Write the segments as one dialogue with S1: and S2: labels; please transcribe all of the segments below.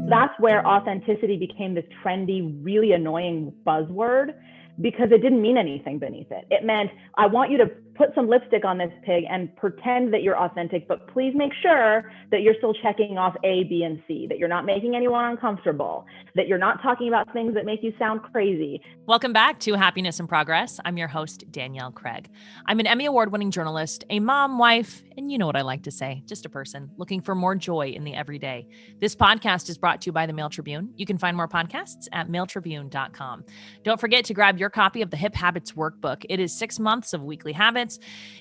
S1: That's where authenticity became this trendy, really annoying buzzword, because it didn't mean anything beneath it. It meant, I want you to put some lipstick on this pig and pretend that you're authentic, but please make sure that you're still checking off A, B, and C, that you're not making anyone uncomfortable, that you're not talking about things that make you sound crazy.
S2: Welcome back to Happiness in Progress. I'm your host, Danielle Craig. I'm an Emmy Award-winning journalist, a mom, wife, and you know what I like to say, just a person looking for more joy in the everyday. This podcast is brought to you by the Mail Tribune. You can find more podcasts at mailtribune.com. Don't forget to grab your copy of the Hip Habits Workbook. It is 6 months of weekly habits.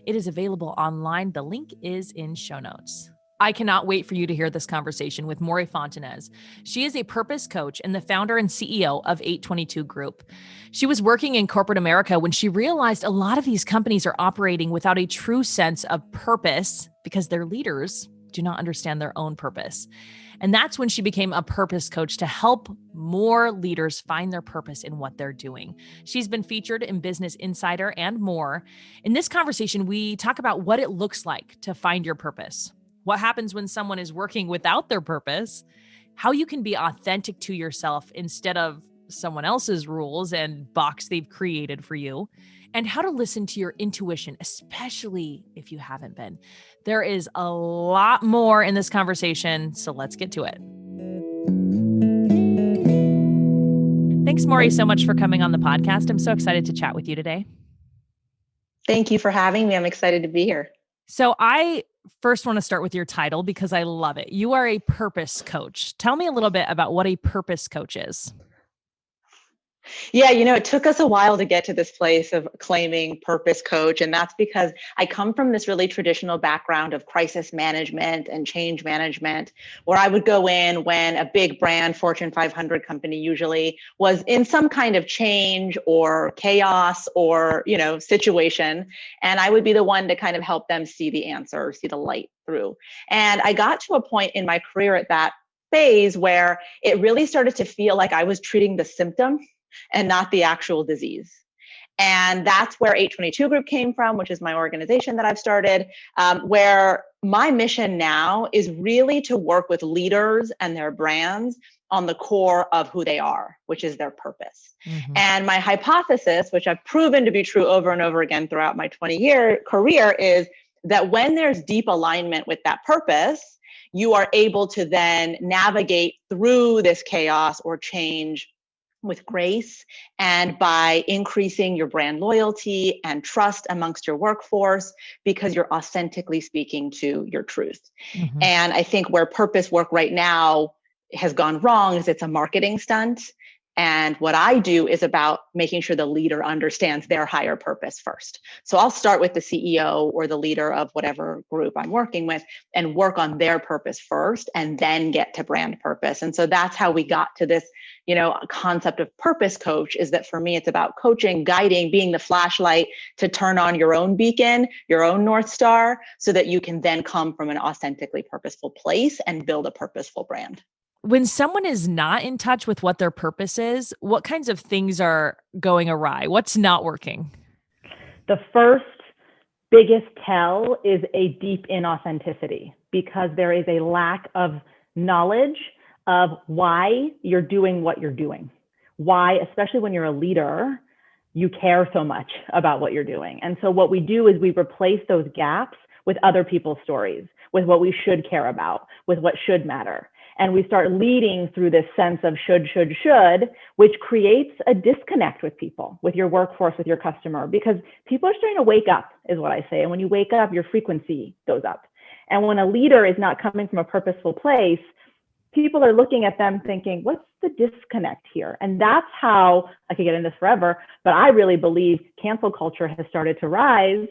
S2: It is available online. The link is in show notes. I cannot wait for you to hear this conversation with Mory Fontanez. She is a purpose coach and the founder and CEO of 822 Group. She was working in corporate America when she realized a lot of these companies are operating without a true sense of purpose because their leaders do not understand their own purpose. And that's when she became a purpose coach to help more leaders find their purpose in what they're doing. She's been featured in Business Insider and more. In this conversation, we talk about what it looks like to find your purpose, what happens when someone is working without their purpose, how you can be authentic to yourself instead of someone else's rules and box they've created for you, and how to listen to your intuition, especially if you haven't been. There is a lot more in this conversation, so let's get to it. Thanks, Mory, so much for coming on the podcast. I'm so excited to chat with you today.
S3: Thank you for having me. I'm excited to be here.
S2: So I first want to start with your title because I love it. You are a purpose coach. Tell me a little bit about what a purpose coach is.
S3: Yeah, it took us a while to get to this place of claiming purpose coach. And that's because I come from this really traditional background of crisis management and change management, where I would go in when a big brand, Fortune 500 company usually, was in some kind of change or chaos or, situation. And I would be the one to kind of help them see the answer, see the light through. And I got to a point in my career at that phase where it really started to feel like I was treating the symptom and not the actual disease. And that's where 822 Group came from, which is my organization that I've started, where my mission now is really to work with leaders and their brands on the core of who they are, which is their purpose. Mm-hmm. And my hypothesis, which I've proven to be true over and over again throughout my 20-year career, is that when there's deep alignment with that purpose, you are able to then navigate through this chaos or change with grace, and by increasing your brand loyalty and trust amongst your workforce, because you're authentically speaking to your truth. Mm-hmm. And I think where purpose work right now has gone wrong is it's a marketing stunt. And what I do is about making sure the leader understands their higher purpose first. So I'll start with the CEO or the leader of whatever group I'm working with and work on their purpose first and then get to brand purpose. And so that's how we got to this, concept of purpose coach, is that for me, it's about coaching, guiding, being the flashlight to turn on your own beacon, your own North Star, so that you can then come from an authentically purposeful place and build a purposeful brand.
S2: When someone is not in touch with what their purpose is, what kinds of things are going awry? What's not working?
S1: The first biggest tell is a deep inauthenticity, because there is a lack of knowledge of why you're doing what you're doing. Why, especially when you're a leader, you care so much about what you're doing. And so what we do is we replace those gaps with other people's stories, with what we should care about, with what should matter. And we start leading through this sense of should, which creates a disconnect with people, with your workforce, with your customer, because people are starting to wake up, is what I say. And when you wake up, your frequency goes up. And when a leader is not coming from a purposeful place, people are looking at them thinking, what's the disconnect here? And that's how, I could get into this forever, but I really believe cancel culture has started to rise,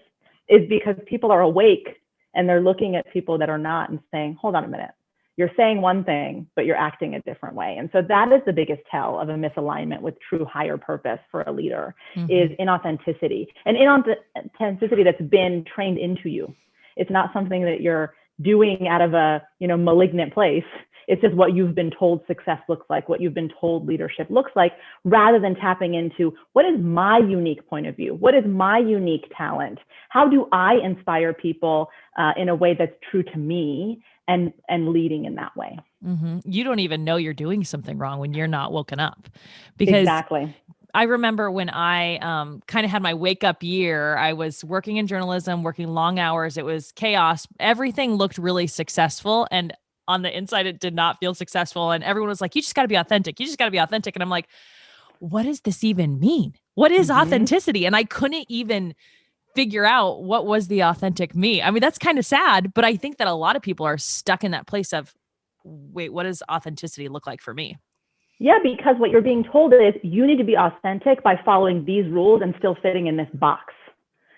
S1: is because people are awake and they're looking at people that are not and saying, hold on a minute. You're saying one thing, but you're acting a different way. And so that is the biggest tell of a misalignment with true higher purpose for a leader, is inauthenticity. And inauthenticity that's been trained into you. It's not something that you're doing out of a, malignant place. It's just what you've been told success looks like, what you've been told leadership looks like, rather than tapping into what is my unique point of view? What is my unique talent? How do I inspire people in a way that's true to me, and leading in that way?
S2: Mm-hmm. You don't even know you're doing something wrong when you're not woken up. Because
S1: exactly.
S2: I remember when I kind of had my wake up year, I was working in journalism, working long hours. It was chaos. Everything looked really successful. And on the inside, it did not feel successful. And everyone was like, you just got to be authentic. You just got to be authentic. And I'm like, what does this even mean? What is authenticity? And I couldn't even figure out what was the authentic me. I mean, that's kind of sad, but I think that a lot of people are stuck in that place of, wait, what does authenticity look like for me?
S1: Yeah, because what you're being told is you need to be authentic by following these rules and still fitting in this box.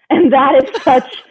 S1: And that is such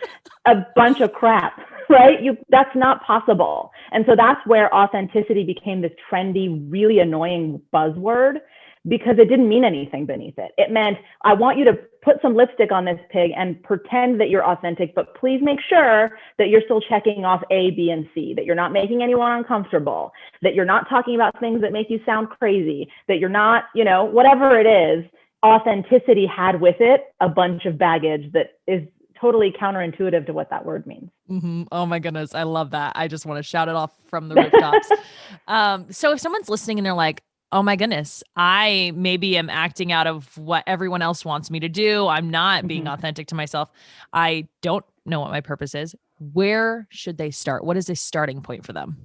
S1: a bunch of crap, right? That's not possible. And so that's where authenticity became this trendy, really annoying buzzword, because it didn't mean anything beneath it. It meant, I want you to put some lipstick on this pig and pretend that you're authentic, but please make sure that you're still checking off A, B, and C, that you're not making anyone uncomfortable, that you're not talking about things that make you sound crazy, that you're not, whatever it is. Authenticity had with it a bunch of baggage that is totally counterintuitive to what that word means.
S2: Mm-hmm. Oh my goodness. I love that. I just want to shout it off from the rooftops. So if someone's listening and they're like, oh my goodness, I maybe am acting out of what everyone else wants me to do. I'm not being authentic to myself. I don't know what my purpose is. Where should they start? What is a starting point for them?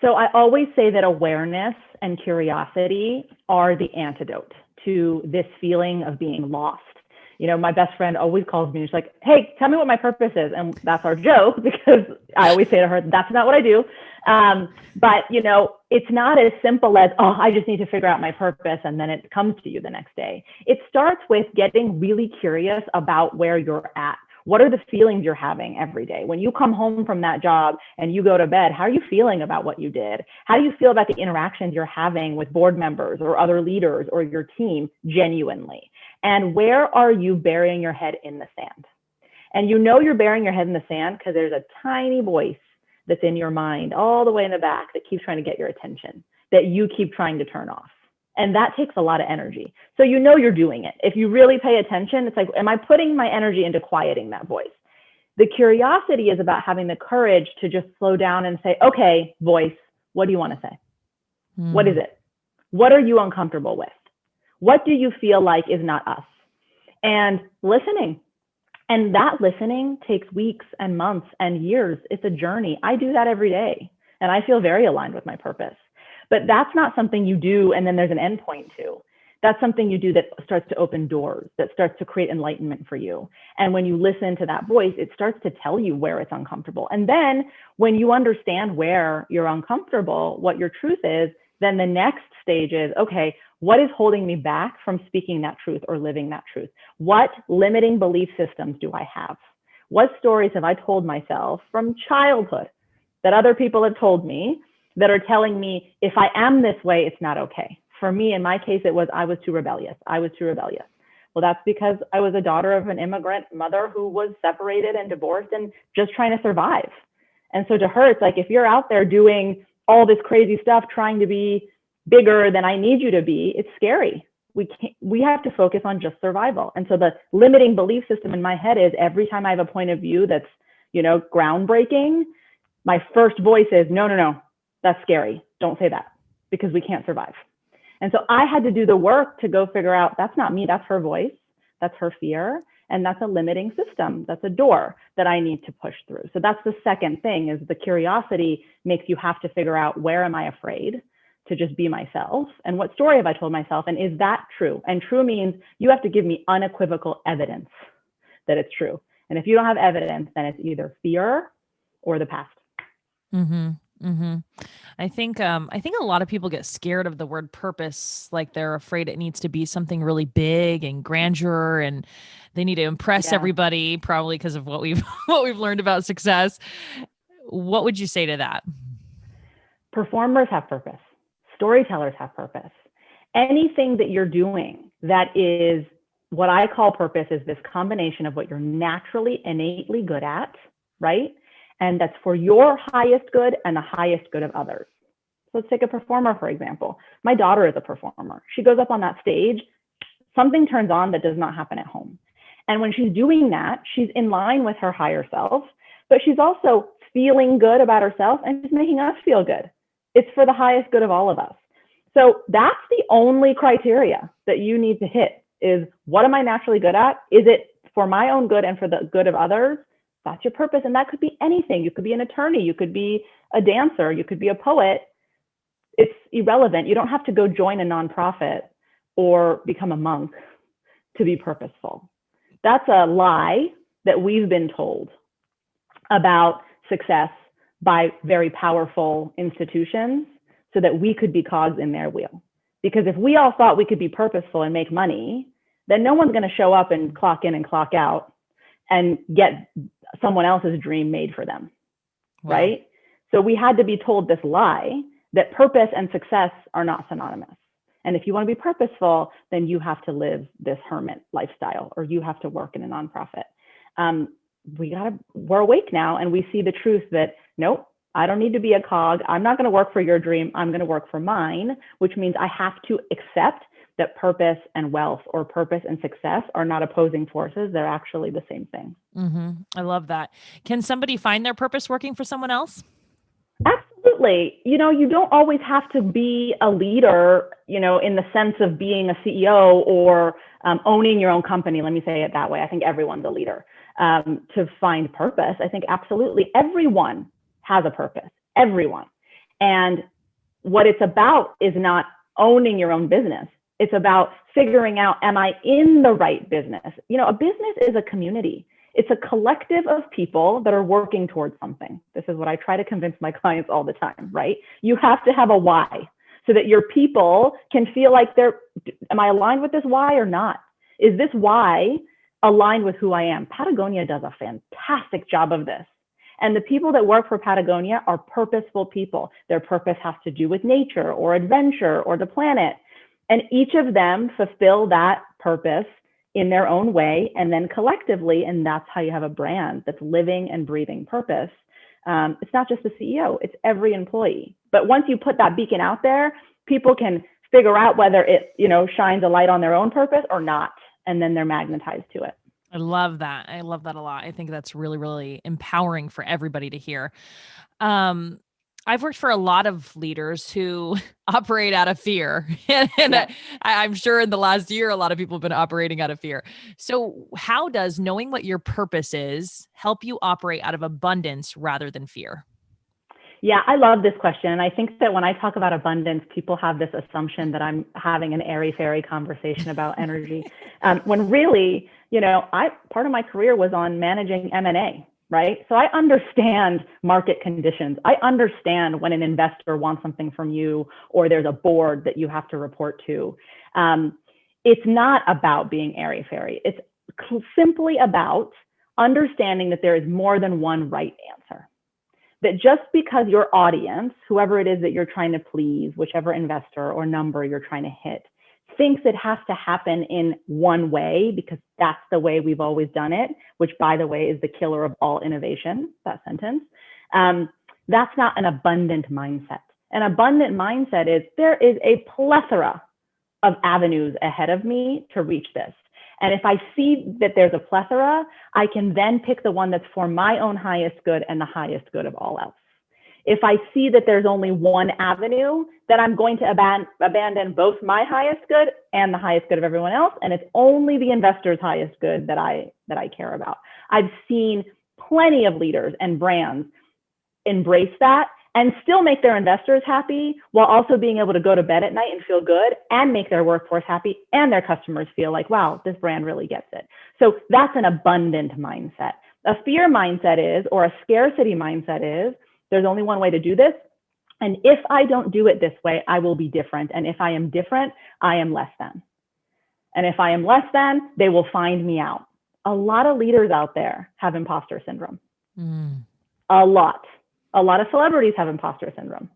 S1: So I always say that awareness and curiosity are the antidote to this feeling of being lost. My best friend always calls me and she's like, hey, tell me what my purpose is. And that's our joke, because I always say to her, that's not what I do. But it's not as simple as, oh, I just need to figure out my purpose and then it comes to you the next day. It starts with getting really curious about where you're at. What are the feelings you're having every day? When you come home from that job and you go to bed, how are you feeling about what you did? How do you feel about the interactions you're having with board members or other leaders or your team genuinely? And where are you burying your head in the sand? And you're burying your head in the sand because there's a tiny voice that's in your mind all the way in the back that keeps trying to get your attention, that you keep trying to turn off. And that takes a lot of energy. So you're doing it. If you really pay attention, it's like, am I putting my energy into quieting that voice? The curiosity is about having the courage to just slow down and say, okay, voice, what do you want to say? What is it? What are you uncomfortable with? What do you feel like is not us? And listening. And that listening takes weeks and months and years. It's a journey. I do that every day. And I feel very aligned with my purpose. But that's not something you do and then there's an end point to. That's something you do that starts to open doors, that starts to create enlightenment for you. And when you listen to that voice, it starts to tell you where it's uncomfortable. And then when you understand where you're uncomfortable, what your truth is, then the next stage is, okay, what is holding me back from speaking that truth or living that truth? What limiting belief systems do I have? What stories have I told myself from childhood that other people have told me that are telling me if I am this way, it's not okay? For me, in my case, it was I was too rebellious. I was too rebellious. Well, that's because I was a daughter of an immigrant mother who was separated and divorced and just trying to survive. And so to her, it's like, if you're out there doing all this crazy stuff, trying to be bigger than I need you to be, it's scary. We have to focus on just survival. And so the limiting belief system in my head is every time I have a point of view that's, groundbreaking, my first voice is, no, that's scary. Don't say that because we can't survive. And so I had to do the work to go figure out that's not me, that's her voice, that's her fear, and that's a limiting system. That's a door that I need to push through. So that's the second thing, is the curiosity makes you have to figure out, where am I afraid to just be myself? And what story have I told myself? And is that true? And true means you have to give me unequivocal evidence that it's true. And if you don't have evidence, then it's either fear or the past.
S2: Mm-hmm. Mm-hmm. I think a lot of people get scared of the word purpose. Like they're afraid it needs to be something really big and grandeur, and they need to impress everybody, probably because of what we've learned about success. What would you say to that?
S1: Performers have purpose. Storytellers have purpose. Anything that you're doing that is what I call purpose is this combination of what you're naturally, innately good at, right? And that's for your highest good and the highest good of others. So let's take a performer, for example. My daughter is a performer. She goes up on that stage, something turns on that does not happen at home. And when she's doing that, she's in line with her higher self, but she's also feeling good about herself and she's making us feel good. It's for the highest good of all of us. So that's the only criteria that you need to hit is, what am I naturally good at? Is it for my own good and for the good of others? That's your purpose. And that could be anything. You could be an attorney. You could be a dancer. You could be a poet. It's irrelevant. You don't have to go join a nonprofit or become a monk to be purposeful. That's a lie that we've been told about success by very powerful institutions so that we could be cogs in their wheel. Because if we all thought we could be purposeful and make money, then no one's going to show up and clock in and clock out and get someone else's dream made for them, wow. Right? So we had to be told this lie that purpose and success are not synonymous. And if you want to be purposeful, then you have to live this hermit lifestyle, or you have to work in a nonprofit. We're awake now, and we see the truth that, nope, I don't need to be a cog. I'm not going to work for your dream. I'm going to work for mine, which means I have to accept that purpose and wealth, or purpose and success, are not opposing forces. They're actually the same thing.
S2: Mm-hmm. I love that. Can somebody find their purpose working for someone else?
S1: Absolutely. You don't always have to be a leader, in the sense of being a CEO or owning your own company. Let me say it that way. I think everyone's a leader to find purpose. I think absolutely everyone has a purpose, everyone. And what it's about is not owning your own business. It's about figuring out, am I in the right business? A business is a community. It's a collective of people that are working towards something. This is what I try to convince my clients all the time, right? You have to have a why so that your people can feel like am I aligned with this why or not? Is this why aligned with who I am? Patagonia does a fantastic job of this. And the people that work for Patagonia are purposeful people. Their purpose has to do with nature or adventure or the planet. And each of them fulfill that purpose in their own way, and then collectively, and that's how you have a brand that's living and breathing purpose. It's not just the CEO, it's every employee. But once you put that beacon out there, people can figure out whether it, shines a light on their own purpose or not, and then they're magnetized to it.
S2: I love that. I love that a lot. I think that's really, really empowering for everybody to hear. I've worked for a lot of leaders who operate out of fear. and yeah. I'm sure in the last year, a lot of people have been operating out of fear. So how does knowing what your purpose is help you operate out of abundance rather than fear?
S1: Yeah, I love this question. And I think that when I talk about abundance, people have this assumption that I'm having an airy-fairy conversation about energy. When really, part of my career was on managing M&A. Right? So I understand market conditions. I understand when an investor wants something from you, or there's a board that you have to report to. It's not about being airy-fairy. It's simply about understanding that there is more than one right answer. That just because your audience, whoever it is that you're trying to please, whichever investor or number you're trying to hit, thinks it has to happen in one way because that's the way we've always done it, which, by the way, is the killer of all innovation, that sentence. That's not an abundant mindset. An abundant mindset is, there is a plethora of avenues ahead of me to reach this. And if I see that there's a plethora, I can then pick the one that's for my own highest good and the highest good of all else. If I see that there's only one avenue, then I'm going to abandon both my highest good and the highest good of everyone else. And it's only the investor's highest good that I care about. I've seen plenty of leaders and brands embrace that and still make their investors happy while also being able to go to bed at night and feel good and make their workforce happy and their customers feel like, wow, this brand really gets it. So that's an abundant mindset. A fear mindset is, or a scarcity mindset is, there's only one way to do this. And if I don't do it this way, I will be different. And if I am different, I am less than. And if I am less than, they will find me out. A lot of leaders out there have imposter syndrome. A lot of celebrities have imposter syndrome.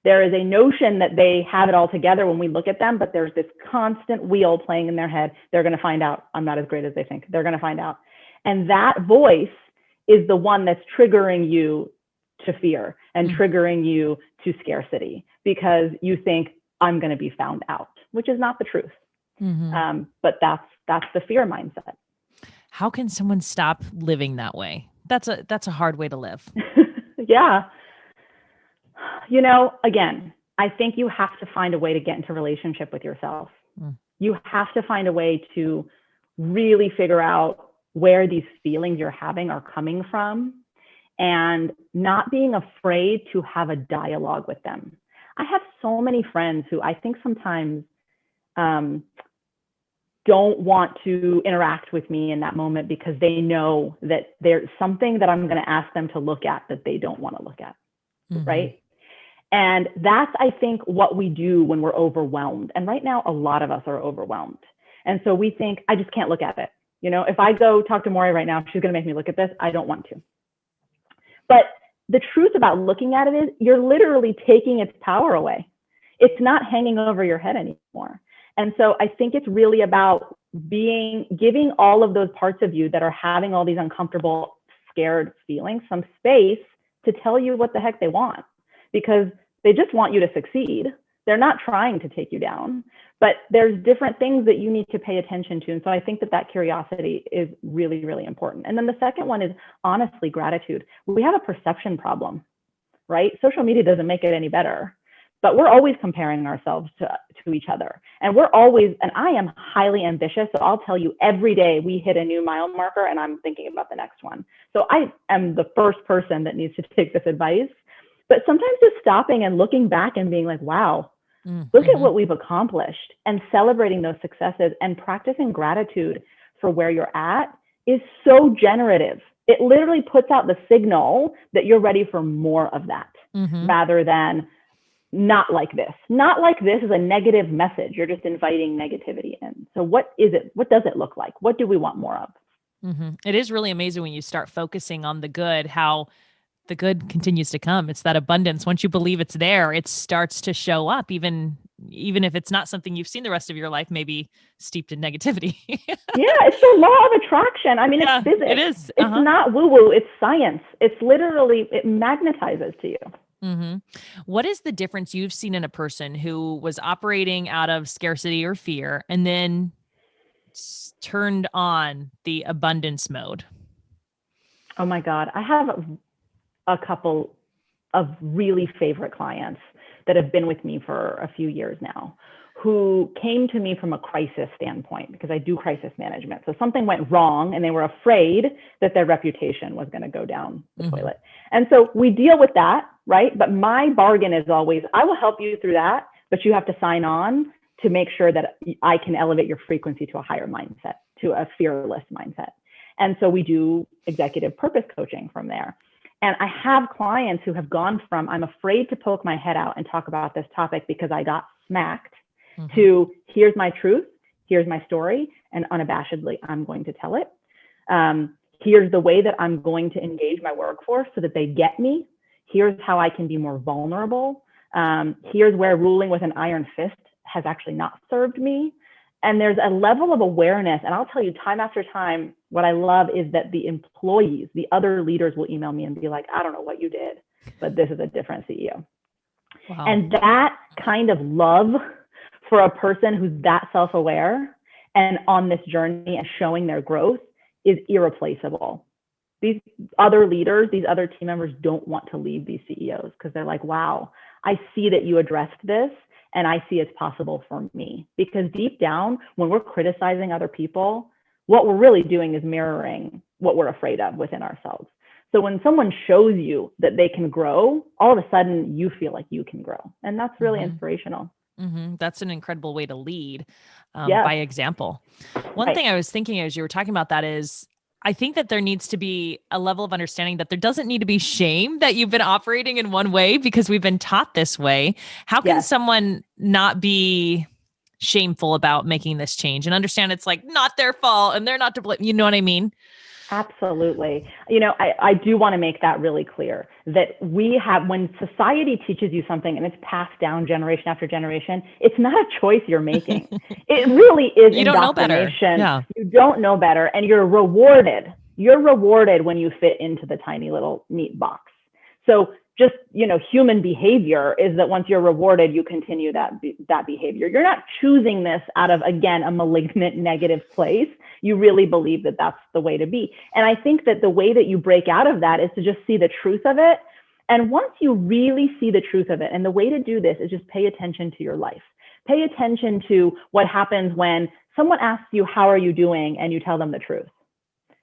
S1: There is a notion that they have it all together when we look at them, but there's this constant wheel playing in their head. They're going to find out I'm not as great as they think. They're going to find out. And that voice is the one that's triggering you to fear and triggering you to scarcity because you think I'm going to be found out, which is not the truth. But that's the fear mindset.
S2: How can someone stop living that way? That's a hard way to live.
S1: Yeah. Again, I think you have to find a way to get into relationship with yourself. You have to find a way to really figure out where these feelings you're having are coming from and not being afraid to have a dialogue with them. I have so many friends who I think sometimes don't want to interact with me in that moment because they know that there's something that I'm going to ask them to look at that they don't want to look at, right? And that's, I think, what we do when we're overwhelmed. And right now, a lot of us are overwhelmed. And so we think, I just can't look at it. If I go talk to Mory right now, she's going to make me look at this. I don't want to. But the truth about looking at it is you're literally taking its power away. It's not hanging over your head anymore. And so I think it's really about giving all of those parts of you that are having all these uncomfortable, scared feelings some space to tell you what the heck they want, because they just want you to succeed. They're not trying to take you down, but there's different things that you need to pay attention to. And so I think that curiosity is really, really important. And then the second one is honestly gratitude. We have a perception problem, right? Social media doesn't make it any better, but we're always comparing ourselves to each other. And I am highly ambitious. So I'll tell you every day we hit a new mile marker and I'm thinking about the next one. So I am the first person that needs to take this advice. But sometimes just stopping and looking back and being like, wow, look at what we've accomplished, and celebrating those successes and practicing gratitude for where you're at is so generative. It literally puts out the signal that you're ready for more of that rather than not like this. Not like this is a negative message. You're just inviting negativity in. So what is it? What does it look like? What do we want more of?
S2: It is really amazing when you start focusing on the good, how the good continues to come. It's that abundance. Once you believe it's there, it starts to show up, even if it's not something you've seen the rest of your life, maybe steeped in negativity.
S1: Yeah, it's the law of attraction. I mean, it's physics.
S2: It is.
S1: It's not woo-woo. It's science. It's literally, it magnetizes to you.
S2: What is the difference you've seen in a person who was operating out of scarcity or fear and then turned on the abundance mode?
S1: Oh my God. I have a couple of really favorite clients that have been with me for a few years now, who came to me from a crisis standpoint, because I do crisis management. So something went wrong and they were afraid that their reputation was going to go down the toilet. And so we deal with that, right? But my bargain is always, I will help you through that, but you have to sign on to make sure that I can elevate your frequency to a higher mindset, to a fearless mindset. And so we do executive purpose coaching from there. And I have clients who have gone from, I'm afraid to poke my head out and talk about this topic because I got smacked, to here's my truth, here's my story, and unabashedly, I'm going to tell it. Here's the way that I'm going to engage my workforce so that they get me. Here's how I can be more vulnerable. Here's where ruling with an iron fist has actually not served me. And there's a level of awareness. And I'll tell you time after time, what I love is that the employees, the other leaders will email me and be like, I don't know what you did, but this is a different CEO. Wow. And that kind of love for a person who's that self-aware and on this journey and showing their growth is irreplaceable. These other leaders, these other team members don't want to leave these CEOs because they're like, wow, I see that you addressed this and I see it's possible for me. Because deep down, when we're criticizing other people, what we're really doing is mirroring what we're afraid of within ourselves. So when someone shows you that they can grow, all of a sudden you feel like you can grow. And that's really inspirational.
S2: That's an incredible way to lead by example. One thing I was thinking as you were talking about that is, I think that there needs to be a level of understanding that there doesn't need to be shame that you've been operating in one way because we've been taught this way. How can someone not be shameful about making this change and understand it's like not their fault and they're not to blame? You know what I mean?
S1: Absolutely. You know, I do want to make that really clear that we have, when society teaches you something and it's passed down generation after generation, it's not a choice you're making. It really is
S2: you don't know better.
S1: You don't know better and you're rewarded You're rewarded when you fit into the tiny little neat box. So just, human behavior is that once you're rewarded, you continue that behavior. You're not choosing this out of, again, a malignant negative place. You really believe that that's the way to be. And I think that the way that you break out of that is to just see the truth of it. And once you really see the truth of it, and the way to do this is just pay attention to your life. Pay attention to what happens when someone asks you, how are you doing? And you tell them the truth.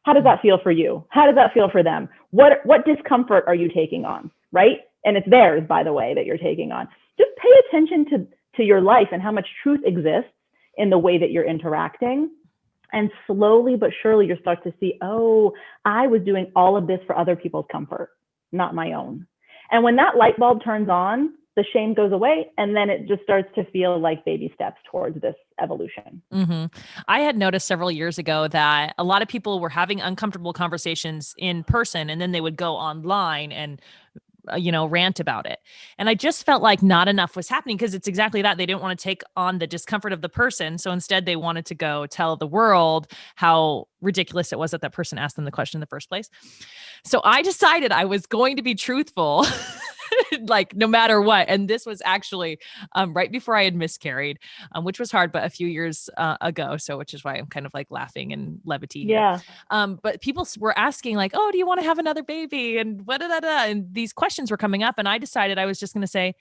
S1: How does that feel for you? How does that feel for them? What discomfort are you taking on, right? And it's theirs, by the way, that you're taking on. Just pay attention to your life and how much truth exists in the way that you're interacting. And slowly but surely, you'll start to see, oh, I was doing all of this for other people's comfort, not my own. And when that light bulb turns on, the shame goes away, and then it just starts to feel like baby steps towards this evolution.
S2: Mm-hmm. I had noticed several years ago that a lot of people were having uncomfortable conversations in person, and then they would go online and rant about it. And I just felt like not enough was happening, because it's exactly that. They didn't want to take on the discomfort of the person. So instead they wanted to go tell the world how ridiculous it was that person asked them the question in the first place. So I decided I was going to be truthful, like no matter what. And this was actually right before I had miscarried, which was hard, but a few years ago. So which is why I'm kind of like laughing and levity here.
S1: Yeah.
S2: But people were asking like, oh, do you want to have another baby? And and these questions were coming up. And I decided I was just going to say,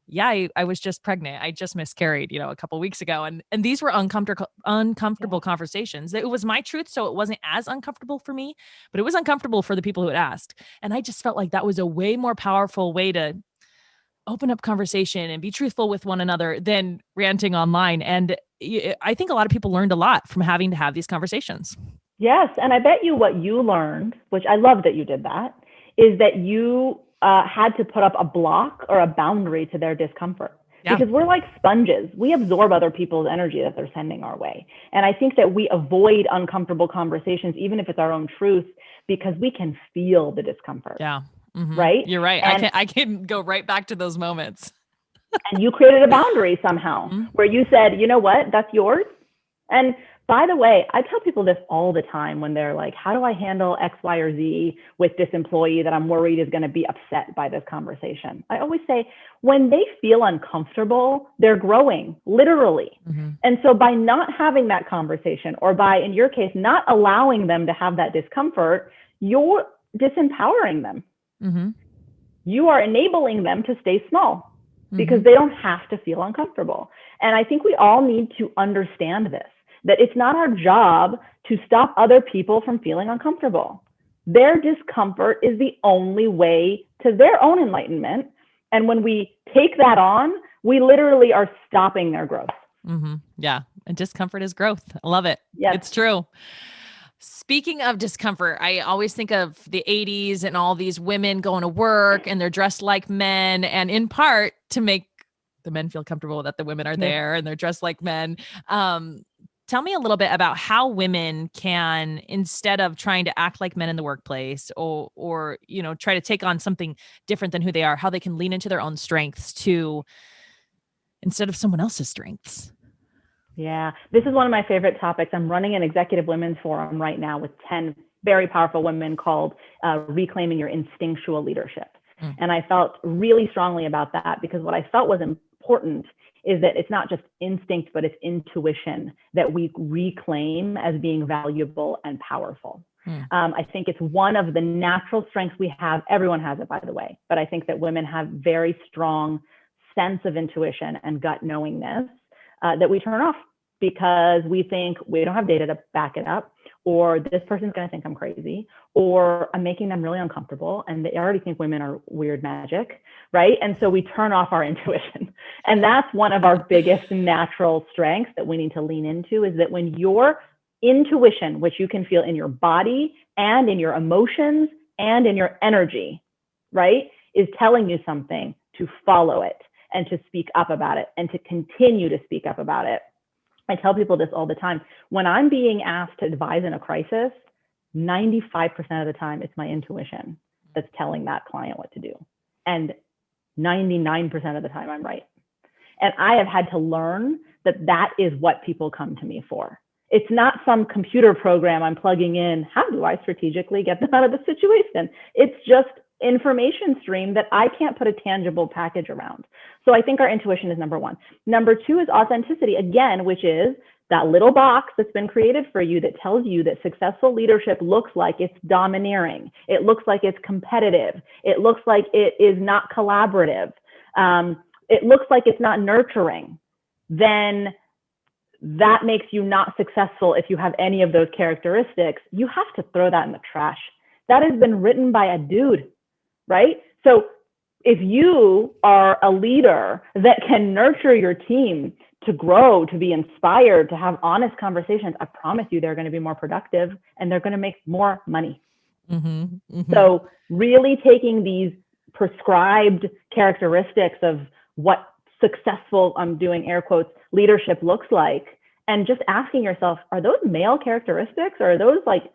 S2: yeah, I was just pregnant. I just miscarried, a couple of weeks ago. And these were uncomfortable conversations. It was my truth. So it wasn't as uncomfortable for me, but it was uncomfortable for the people who had asked. And I just felt like that was a way more powerful way to open up conversation and be truthful with one another than ranting online. And I think a lot of people learned a lot from having to have these conversations.
S1: Yes. And I bet you what you learned, which I love that you did that, is that you had to put up a block or a boundary to their discomfort. Yeah. Because we're like sponges. We absorb other people's energy that they're sending our way. And I think that we avoid uncomfortable conversations, even if it's our own truth, because we can feel the discomfort.
S2: Yeah. Mm-hmm.
S1: Right?
S2: You're right. And I can go right back to those moments.
S1: And you created a boundary somehow where you said, you know what, that's yours. And by the way, I tell people this all the time when they're like, how do I handle X, Y, or Z with this employee that I'm worried is going to be upset by this conversation? I always say, when they feel uncomfortable, they're growing, literally. Mm-hmm. And so by not having that conversation, or by, in your case, not allowing them to have that discomfort, you're disempowering them. Mm-hmm. You are enabling them to stay small because they don't have to feel uncomfortable. And I think we all need to understand this, that it's not our job to stop other people from feeling uncomfortable. Their discomfort is the only way to their own enlightenment. And when we take that on, we literally are stopping their growth.
S2: Mm-hmm. Yeah. And discomfort is growth. I love it. Yes. It's true. Speaking of discomfort, I always think of the 80s and all these women going to work and they're dressed like men, and in part to make the men feel comfortable that the women are there and they're dressed like men. Tell me a little bit about how women can, instead of trying to act like men in the workplace or try to take on something different than who they are, how they can lean into their own strengths instead of someone else's strengths.
S1: Yeah, this is one of my favorite topics. I'm running an executive women's forum right now with 10 very powerful women called Reclaiming Your Instinctual Leadership. And I felt really strongly about that because what I felt was important is that it's not just instinct, but it's intuition that we reclaim as being valuable and powerful. I think it's one of the natural strengths we have. Everyone has it, by the way, but I think that women have very strong sense of intuition and gut knowingness that we turn off because we think we don't have data to back it up, or this person's going to think I'm crazy, or I'm making them really uncomfortable and they already think women are weird magic, right? And so we turn off our intuition. And that's one of our biggest natural strengths that we need to lean into, is that when your intuition, which you can feel in your body and in your emotions and in your energy, right, is telling you something, to follow it and to speak up about it and to continue to speak up about it. I tell people this all the time. When I'm being asked to advise in a crisis, 95% of the time, it's my intuition that's telling that client what to do. And 99% of the time, I'm right. And I have had to learn that that is what people come to me for. It's not some computer program I'm plugging in. How do I strategically get them out of the situation? It's just information stream that I can't put a tangible package around. So I think our intuition is number one. Number two is authenticity, again, which is that little box that's been created for you that tells you that successful leadership looks like it's domineering. It looks like it's competitive. It looks like it is not collaborative. It looks like it's not nurturing. Then that makes you not successful if you have any of those characteristics. You have to throw that in the trash. That has been written by a dude, right? So if you are a leader that can nurture your team to grow, to be inspired, to have honest conversations, I promise you they're going to be more productive and they're going to make more money. Mm-hmm, mm-hmm. So really taking these prescribed characteristics of what successful, I'm doing air quotes, leadership looks like, and just asking yourself, are those male characteristics or are those like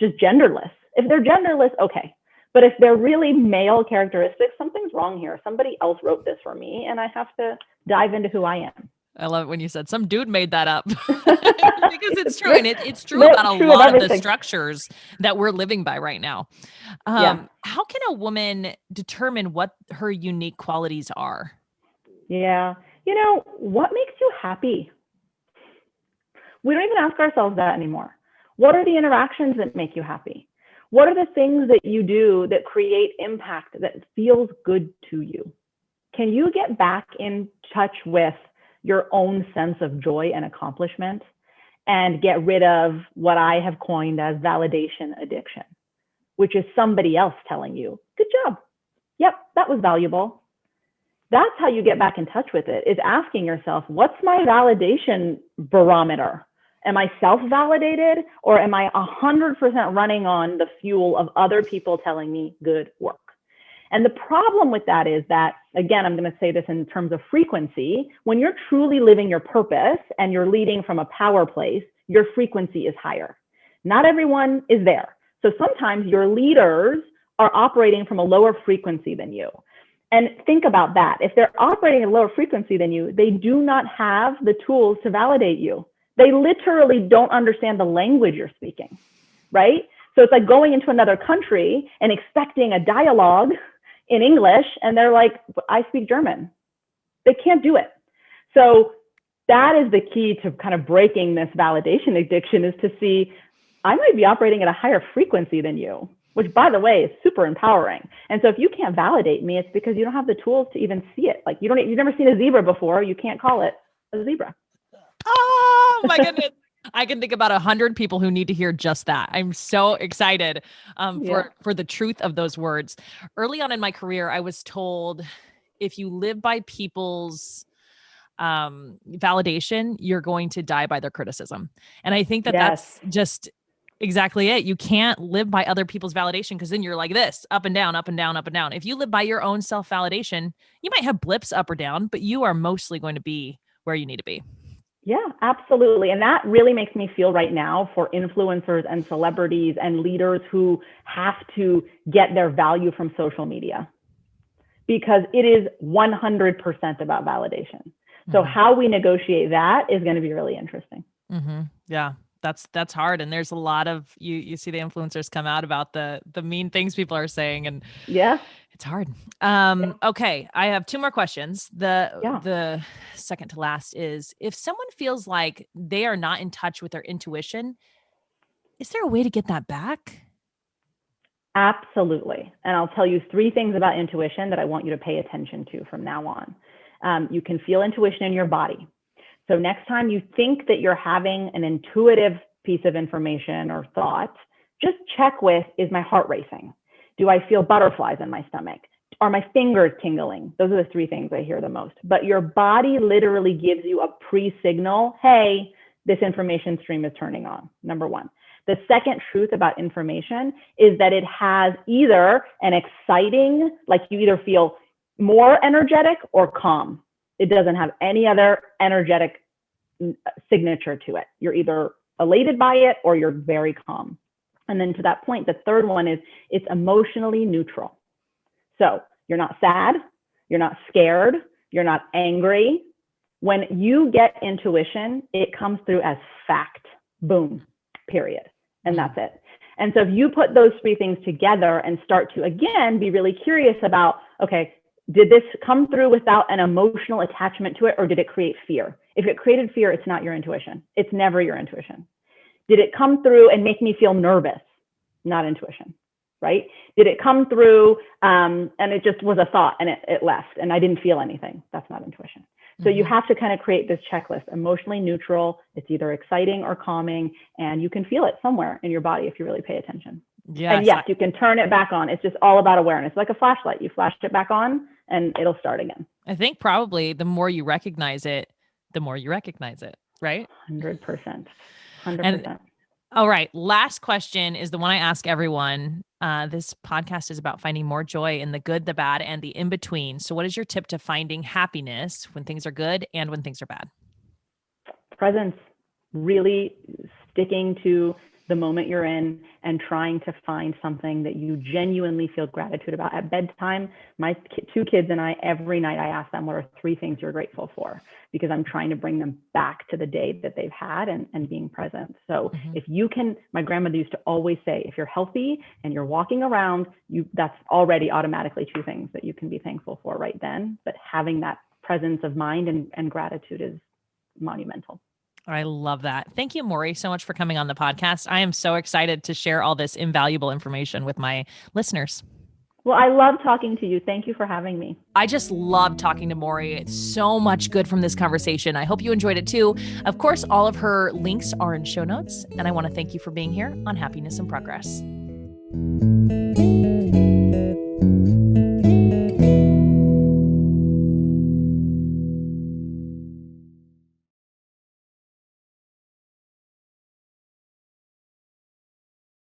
S1: just genderless? If they're genderless, okay. But if they're really male characteristics, something's wrong here. Somebody else wrote this for me and I have to dive into who I am.
S2: I love it when you said some dude made that up because it's true. And it's true about a lot of the structures that we're living by right now. How can a woman determine what her unique qualities are?
S1: Yeah. What makes you happy? We don't even ask ourselves that anymore. What are the interactions that make you happy? What are the things that you do that create impact that feels good to you? Can you get back in touch with your own sense of joy and accomplishment and get rid of what I have coined as validation addiction, which is somebody else telling you, good job. Yep, that was valuable. That's how you get back in touch with it, is asking yourself, what's my validation barometer? Am I self-validated or am I 100% running on the fuel of other people telling me good work? And the problem with that is that, again, I'm going to say this in terms of frequency, when you're truly living your purpose and you're leading from a power place, your frequency is higher. Not everyone is there. So sometimes your leaders are operating from a lower frequency than you. And think about that. If they're operating at a lower frequency than you, they do not have the tools to validate you. They literally don't understand the language you're speaking, right? So it's like going into another country and expecting a dialogue in English, and they're like, I speak German. They can't do it. So that is the key to kind of breaking this validation addiction, is to see, I might be operating at a higher frequency than you, which, by the way, is super empowering. And so if you can't validate me, it's because you don't have the tools to even see it. Like you've never seen a zebra before. You can't call it a zebra.
S2: Oh my goodness. I can think about 100 people who need to hear just that. I'm so excited for the truth of those words. Early on in my career, I was told if you live by people's validation, you're going to die by their criticism. And I think that that's just exactly it. You can't live by other people's validation because then you're like this, up and down, up and down, up and down. If you live by your own self-validation, you might have blips up or down, but you are mostly going to be where you need to be.
S1: Yeah, absolutely. And that really makes me feel right now for influencers and celebrities and leaders who have to get their value from social media, because it is 100% about validation. So how we negotiate that is going to be really interesting.
S2: Mm-hmm. Yeah, that's hard. And there's a lot of, you see the influencers come out about the mean things people are saying, and it's hard. Okay. I have two more questions. The second to last is, if someone feels like they are not in touch with their intuition, is there a way to get that back?
S1: Absolutely. And I'll tell you 3 things about intuition that I want you to pay attention to from now on. You can feel intuition in your body. So next time you think that you're having an intuitive piece of information or thought, just check with, is my heart racing? Do I feel butterflies in my stomach? Are my fingers tingling? Those are the 3 things I hear the most. But your body literally gives you a pre-signal, hey, this information stream is turning on, number 1. The second truth about information is that it has either an exciting, like you either feel more energetic or calm. It doesn't have any other energetic signature to it. You're either elated by it or you're very calm. And then to that point, the third one is it's emotionally neutral. So you're not sad, you're not scared, you're not angry. When you get intuition, it comes through as fact. boom, period. And that's it. And so if you put those three things together and start to, again, be really curious about, okay, did this come through without an emotional attachment to it, or did it create fear? If it created fear, it's not your intuition. It's never your intuition. Did it come through and make me feel nervous? Not intuition, right? Did it come through and it just was a thought and it left and I didn't feel anything? That's not intuition. So you have to kind of create this checklist, emotionally neutral. It's either exciting or calming, and you can feel it somewhere in your body if you really pay attention. Yes, and yes, you can turn it back on. It's just all about awareness. Like a flashlight, you flash it back on and it'll start again.
S2: I think probably the more you recognize it, the more you recognize it, right?
S1: 100%. 100%.
S2: And, all right. Last question is the one I ask everyone. This podcast is about finding more joy in the good, the bad, and the in-between. So what is your tip to finding happiness when things are good and when things are bad?
S1: Presence. Really sticking to the moment you're in and trying to find something that you genuinely feel gratitude about. At bedtime, my two kids and I, every night I ask them, what are three things you're grateful for? Because I'm trying to bring them back to the day that they've had and being present. So if you can, my grandmother used to always say, if you're healthy and you're walking around, that's already automatically two things that you can be thankful for right then. But having that presence of mind and gratitude is monumental.
S2: I love that. Thank you, Mory, so much for coming on the podcast. I am so excited to share all this invaluable information with my listeners.
S1: Well, I love talking to you. Thank you for having me.
S2: I just love talking to Mory. It's so much good from this conversation. I hope you enjoyed it too. Of course, all of her links are in show notes. And I want to thank you for being here on Happiness in Progress.